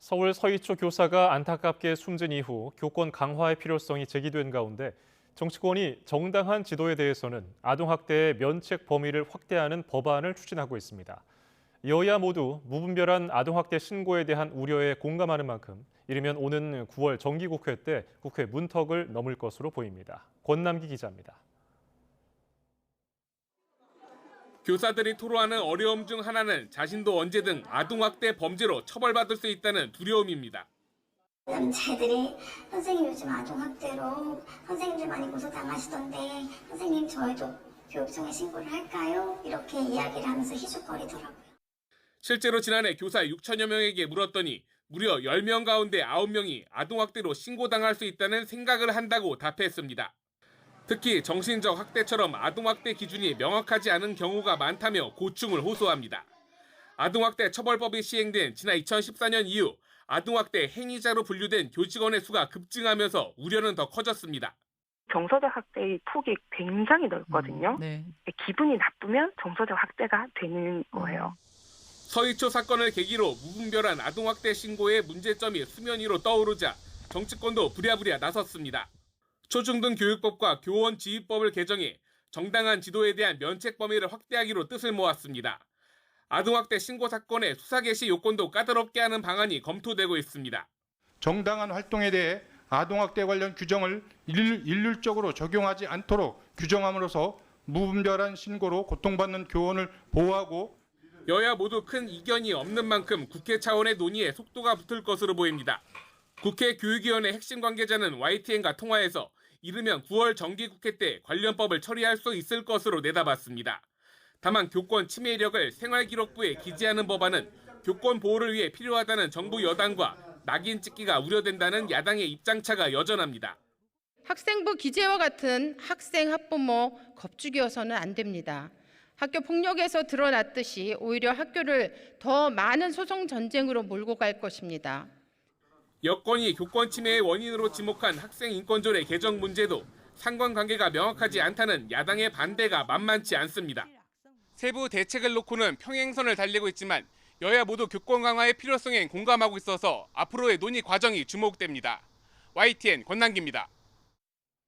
서울 서희초 교사가 안타깝게 숨진 이후 교권 강화의 필요성이 제기된 가운데 정치권이 정당한 지도에 대해서는 아동학대의 면책 범위를 확대하는 법안을 추진하고 있습니다. 여야 모두 무분별한 아동학대 신고에 대한 우려에 공감하는 만큼 이르면 오는 9월 정기국회 때 국회 문턱을 넘을 것으로 보입니다. 권남기 기자입니다. 교사들이 토로하는 어려움 중 하나는 자신도 언제든 아동학대 범죄로 처벌받을 수 있다는 두려움입니다. 남자애들이 선생님 요즘 아동학대로 선생님들 많이 고소당하시던데 선생님 저희도 교육청에 신고를 할까요? 이렇게 이야기를 하면서 희죽거리더라고요. 실제로 지난해 교사 6천여 명에게 물었더니 무려 10명 가운데 9명이 아동학대로 신고당할 수 있다는 생각을 한다고 답했습니다. 특히 정신적 학대처럼 아동학대 기준이 명확하지 않은 경우가 많다며 고충을 호소합니다. 아동학대 처벌법이 시행된 지난 2014년 이후 아동학대 행위자로 분류된 교직원의 수가 급증하면서 우려는 더 커졌습니다. 정서적 학대의 폭이 굉장히 넓거든요. 네. 기분이 나쁘면 정서적 학대가 되는 거예요. 서희초 사건을 계기로 무분별한 아동학대 신고의 문제점이 수면 위로 떠오르자 정치권도 부랴부랴 나섰습니다. 초중등 교육법과 교원 지휘법을 개정해 정당한 지도에 대한 면책 범위를 확대하기로 뜻을 모았습니다. 아동학대 신고 사건의 수사 개시 요건도 까다롭게 하는 방안이 검토되고 있습니다. 정당한 활동에 대해 아동학대 관련 규정을 일률적으로 적용하지 않도록 규정함으로써 무분별한 신고로 고통받는 교원을 보호하고 여야 모두 큰 이견이 없는 만큼 국회 차원의 논의에 속도가 붙을 것으로 보입니다. 국회 교육위원회 핵심 관계자는 YTN과 통화에서 이르면 9월 정기국회 때 관련 법을 처리할 수 있을 것으로 내다봤습니다. 다만 교권 침해력을 생활기록부에 기재하는 법안은 교권 보호를 위해 필요하다는 정부 여당과 낙인 찍기가 우려된다는 야당의 입장차가 여전합니다. 학생부 기재와 같은 학생, 학부모 겁주기여서는 안 됩니다. 학교 폭력에서 드러났듯이 오히려 학교를 더 많은 소송 전쟁으로 몰고 갈 것입니다. 여권이 교권 침해의 원인으로 지목한 학생 인권조례 개정 문제도 상관관계가 명확하지 않다는 야당의 반대가 만만치 않습니다. 세부 대책을 놓고는 평행선을 달리고 있지만 여야 모두 교권 강화의 필요성에 공감하고 있어서 앞으로의 논의 과정이 주목됩니다. YTN 권남기입니다.